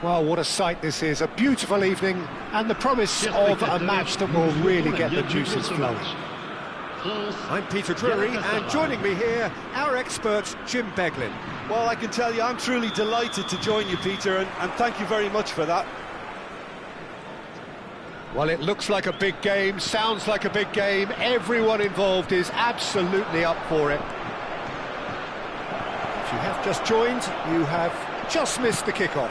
Well, what a sight this is. A beautiful evening and the promise of a match that will really get the juices flowing. I'm Peter Drury, and joining me here, our expert, Jim Beglin. Well, I can tell you I'm truly delighted to join you, Peter, and thank you very much for that. Well, it looks like a big game, sounds like a big game. Everyone involved is absolutely up for it. If you have just joined, you have just missed the kickoff.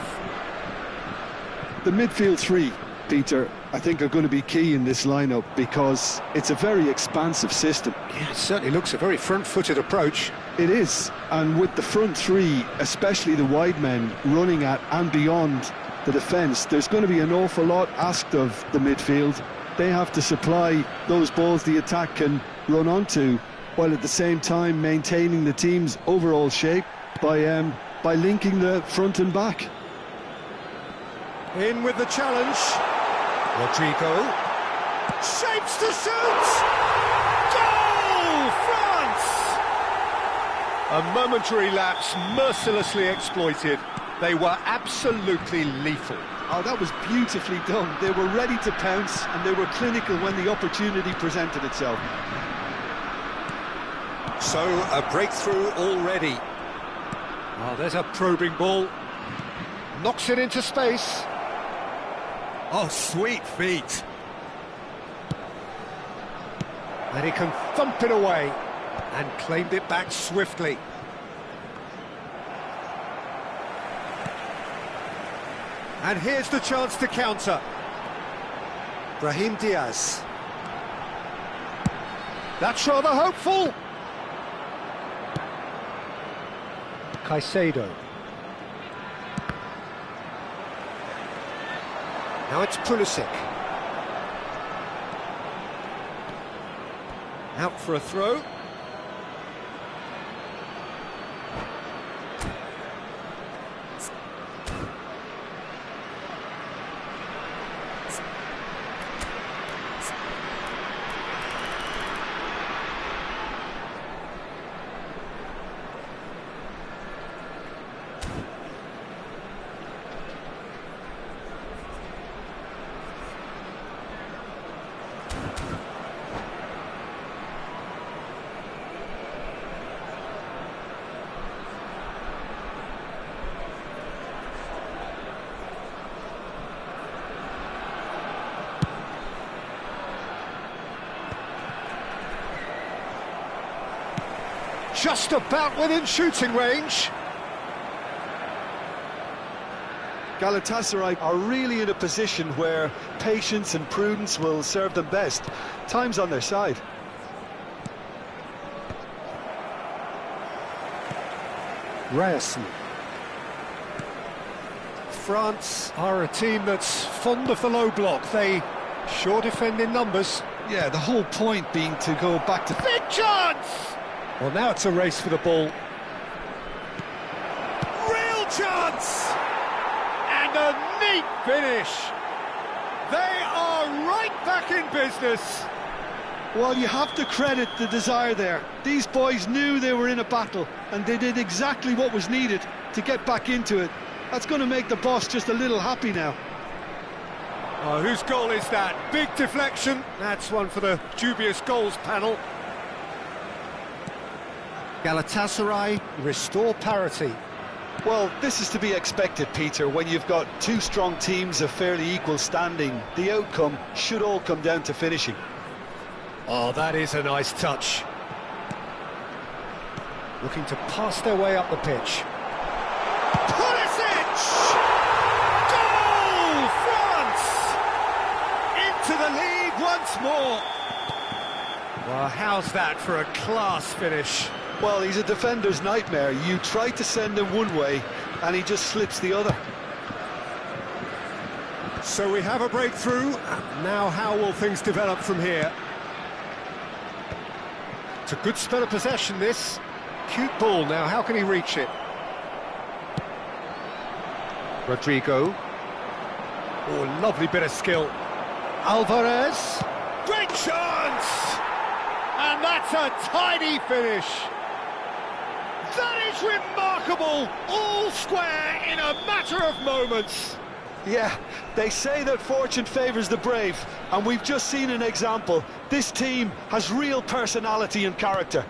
The midfield three, Peter, I think are going to be key in this lineup because it's a very expansive system. Yeah, it certainly looks a very front-footed approach. It is, and with the front three, especially the wide men, running at and beyond the defence, there's going to be an awful lot asked of the midfield. They have to supply those balls the attack can run onto, while at the same time maintaining the team's overall shape by linking the front and back. In with the challenge. Rodrigo. Shapes to shoot! Goal! France! A momentary lapse mercilessly exploited. They were absolutely lethal. Oh, that was beautifully done. They were ready to pounce and they were clinical when the opportunity presented itself. So, a breakthrough already. Oh, there's a probing ball. Knocks it into space. Oh, sweet feet. And he can thump it away and claimed it back swiftly. And here's the chance to counter. Brahim Diaz. That's rather hopeful. Caicedo. Now it's Pulisic. Out for a throw. Just about within shooting range. Galatasaray are really in a position where patience and prudence will serve them best. Time's on their side. Ryerson. France are a team that's fond of the low block. They sure defend in numbers. Yeah, the whole point being to go back to... Big chance! Well, now it's a race for the ball. Real chance! And a neat finish. They are right back in business. Well, you have to credit the desire there. These boys knew they were in a battle, and they did exactly what was needed to get back into it. That's going to make the boss just a little happy now. Oh, whose goal is that? Big deflection. That's one for the dubious goals panel. Galatasaray restore parity. Well, this is to be expected, Peter. When you've got two strong teams of fairly equal standing, the outcome should all come down to finishing. Oh, that is a nice touch. Looking to pass their way up the pitch. Pulisic! Goal! France! Into the lead once more. Well, how's that for a class finish? Well, he's a defender's nightmare. You try to send him one way, and he just slips the other. So we have a breakthrough. Now how will things develop from here? It's a good spell of possession, this. Cute ball now, how can he reach it? Rodrigo. Oh, lovely bit of skill. Alvarez. Great chance! And that's a tidy finish. That is remarkable! All square in a matter of moments. Yeah, they say that fortune favours the brave, and we've just seen an example. This team has real personality and character.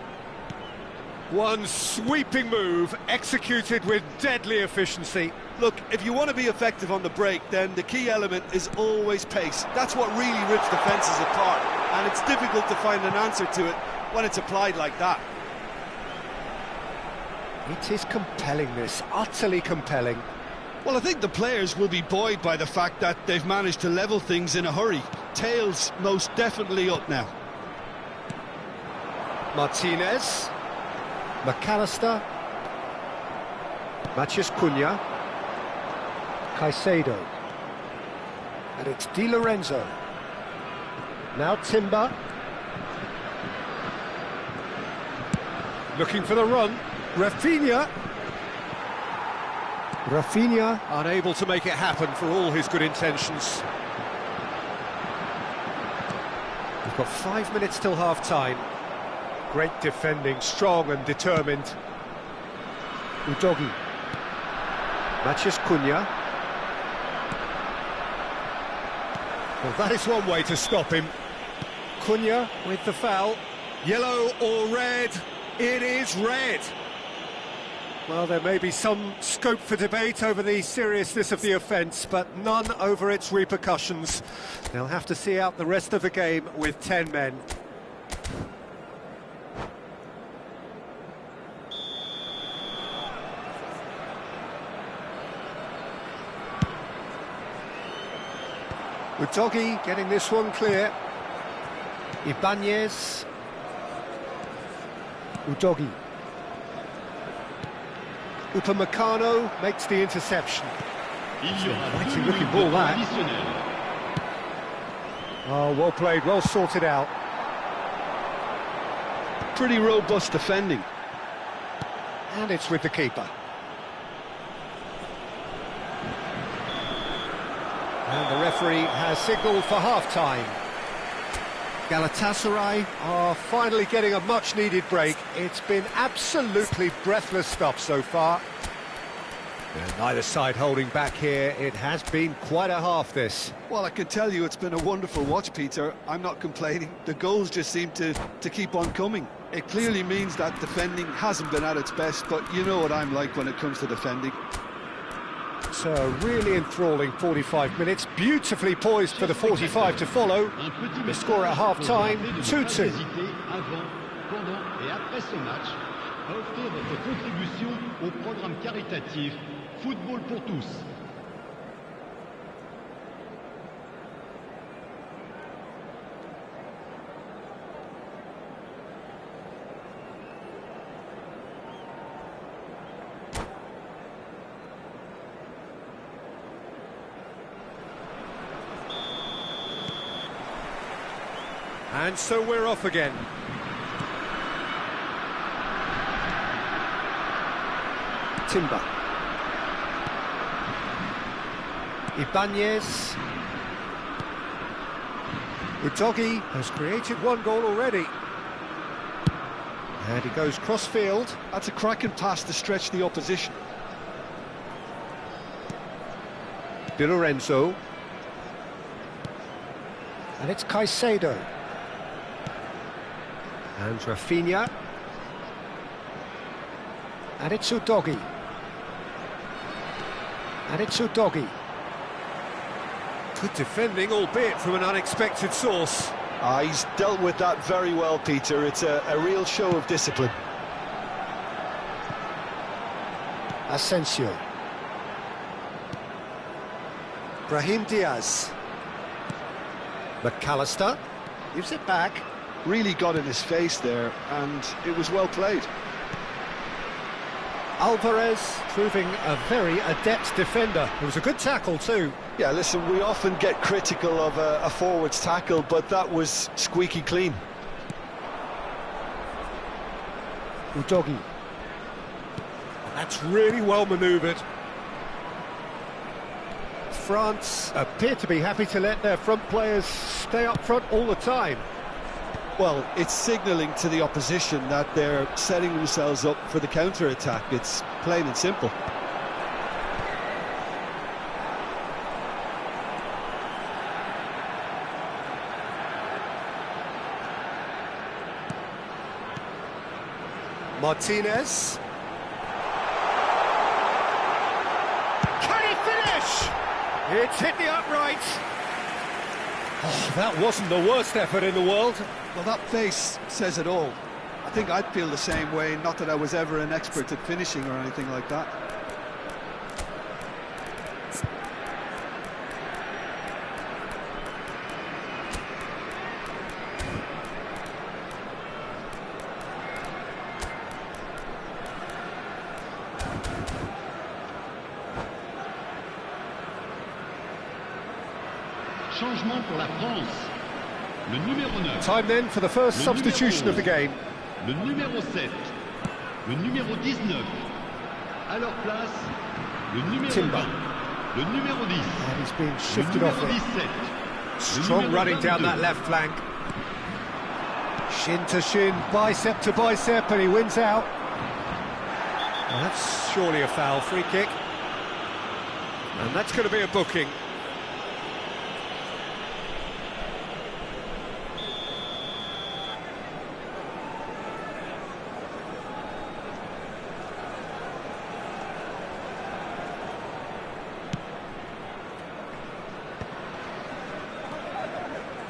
One sweeping move, executed with deadly efficiency. Look, if you want to be effective on the break, then the key element is always pace. That's what really rips defences apart, and it's difficult to find an answer to it when it's applied like that. It is compelling, this, utterly compelling. Well, I think the players will be buoyed by the fact that they've managed to level things in a hurry. Tails most definitely up now. Martinez. McAllister. Matheus Cunha. Caicedo. And it's Di Lorenzo. Now Timber. Looking for the run. Rafinha unable to make it happen for all his good intentions. We've got 5 minutes till half-time. Great defending, strong and determined. Udogi. Matheus Cunha. Well, that is one way to stop him. Cunha with the foul. Yellow or red? It is red. Well, there may be some scope for debate over the seriousness of the offence, but none over its repercussions. They'll have to see out the rest of the game with 10 men. Udogi getting this one clear. Ibanez. Udogi. Upamecano makes the interception. Mighty looking ball, that. Oh, well played, well sorted out. Pretty robust defending. And it's with the keeper. And the referee has signalled for half-time. Galatasaray are finally getting a much-needed break. It's been absolutely breathless stuff so far. And neither side holding back here. It has been quite a half, this. Well, I can tell you it's been a wonderful watch, Peter. I'm not complaining. The goals just seem to keep on coming. It clearly means that defending hasn't been at its best, but you know what I'm like when it comes to defending. It's a really enthralling 45 minutes, beautifully poised for the 45 to follow. The score at half-time, 2-2. Offrir votre contribution au programme caritatif Football pour tous. And so we're off again. Timber. Ibanez. Udogi has created one goal already. And he goes cross-field. That's a cracking pass to stretch the opposition. Di Lorenzo. And it's Caicedo. And Rafinha. And it's Udogi. And it's Udogi. Good defending, albeit from an unexpected source. He's dealt with that very well, Peter. It's a real show of discipline. Asensio. Brahim Diaz. McAllister gives it back. Really got in his face there, and it was well played. Alvarez proving a very adept defender. It was a good tackle too. Yeah, listen, we often get critical of a forward's tackle, but that was squeaky clean. Udogi. That's really well manoeuvred. France appear to be happy to let their front players stay up front all the time. Well, it's signalling to the opposition that they're setting themselves up for the counter-attack. It's plain and simple. Martinez. Can he finish? It's hit the upright. Oh, that wasn't the worst effort in the world. Well, that face says it all. I think I'd feel the same way, not that I was ever an expert at finishing or anything like that. Changement pour la France. Le numéro 9. Time then for the first substitution of the game. Le numéro 7. Le numéro 19. À leur place, le numéro Timber. 20. Le numéro 10. And he's been Le shifted off numéro it. 17. Strong running down that left flank. Shin to shin, bicep to bicep, and he wins out. Well, that's surely a foul, free kick. And that's going to be a booking.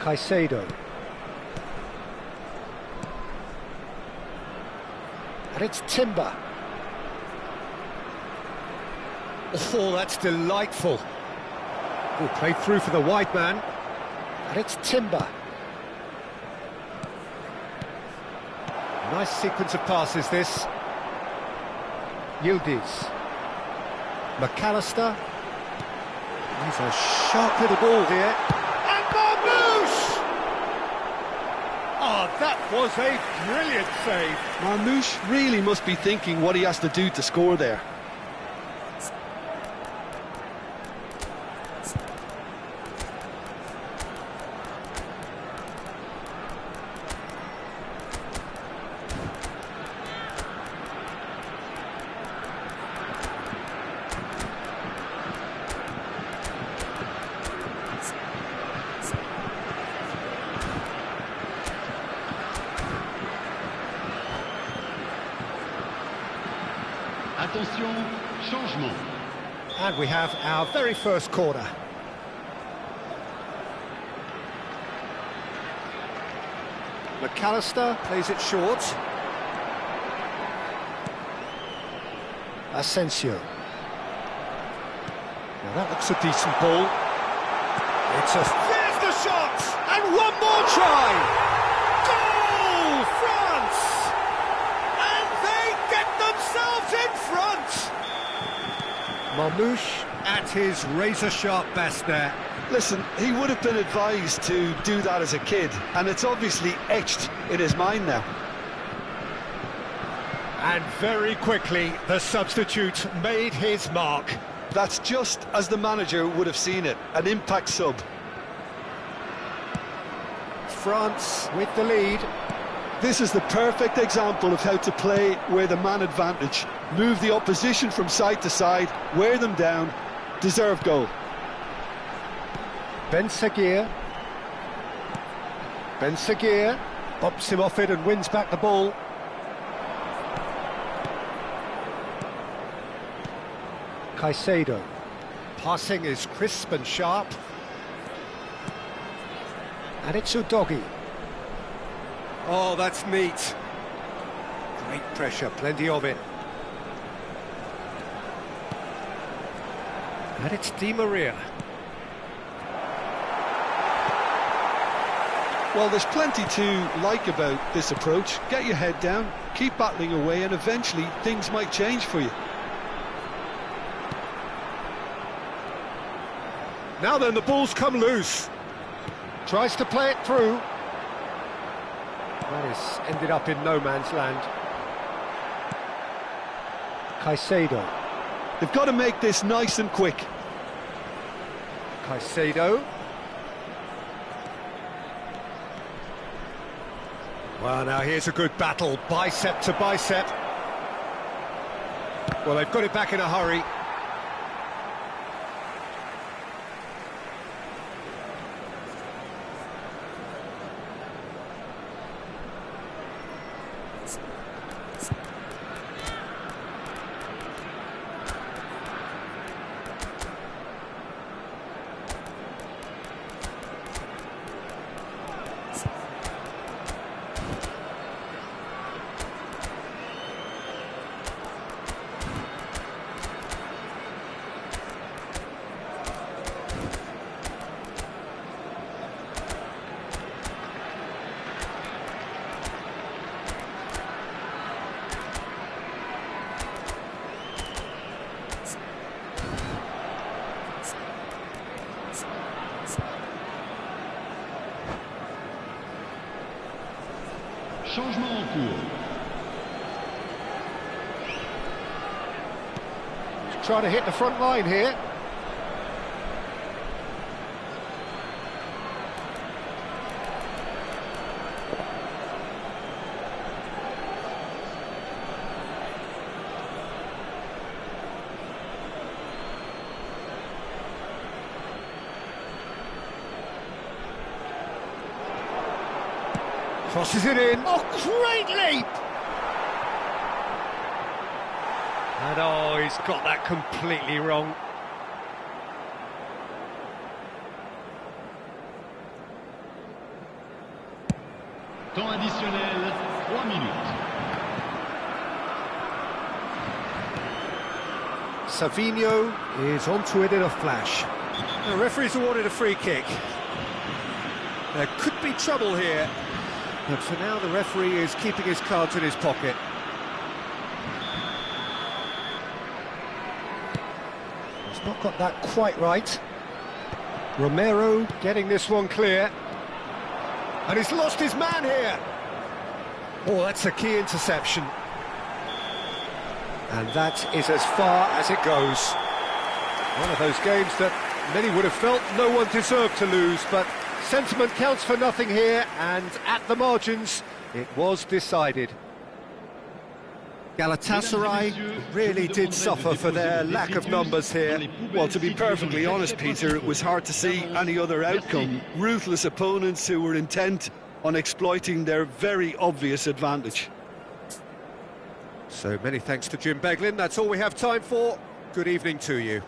Caicedo. And it's Timber. Oh, that's delightful. Oh, played through for the wide man. And it's Timber. Nice sequence of passes, this. Yildiz. McAllister. He's a sharp little ball here. Oh, that was a brilliant save. Marmoush really must be thinking what he has to do to score there. Attention, changement. And we have our very first corner. McAllister plays it short. Asensio. Now that looks a decent ball. There's the shot! And one more try! Goal! France! And they get themselves in front! Marmoush at his razor-sharp best there. Listen, he would have been advised to do that as a kid, and it's obviously etched in his mind now. And very quickly, the substitute made his mark. That's just as the manager would have seen it, an impact sub. France with the lead. This is the perfect example of how to play with a man advantage. Move the opposition from side to side, wear them down, deserve goal. Ben Seguir bumps him off it and wins back the ball. Caicedo. Passing is crisp and sharp. And it's Udogi. Oh, that's neat. Great pressure, plenty of it. And it's Di Maria. Well, there's plenty to like about this approach. Get your head down, keep battling away, and eventually things might change for you. Now then, the ball's come loose. Tries to play it through. That is ended up in no man's land. Caicedo. They've got to make this nice and quick. Caicedo. Well, now here's a good battle, bicep to bicep. Well, they've got it back in a hurry. Changement en cours. Trying to hit the front line here. Crosses it in. Oh, great leap! And oh, he's got that completely wrong. Temps additionnel, 3 minutes. Savinho is onto it in a flash. The referee's awarded a free kick. There could be trouble here, but for now the referee is keeping his cards in his pocket. He's not got that quite right. Romero getting this one clear. And he's lost his man here. Oh, that's a key interception. And that is as far as it goes. One of those games that many would have felt no one deserved to lose, but sentiment counts for nothing here, and at the margins, it was decided. Galatasaray really did suffer for their lack of numbers here. Well, to be perfectly honest, Peter, it was hard to see any other outcome. Ruthless opponents who were intent on exploiting their very obvious advantage. So many thanks to Jim Beglin. That's all we have time for. Good evening to you.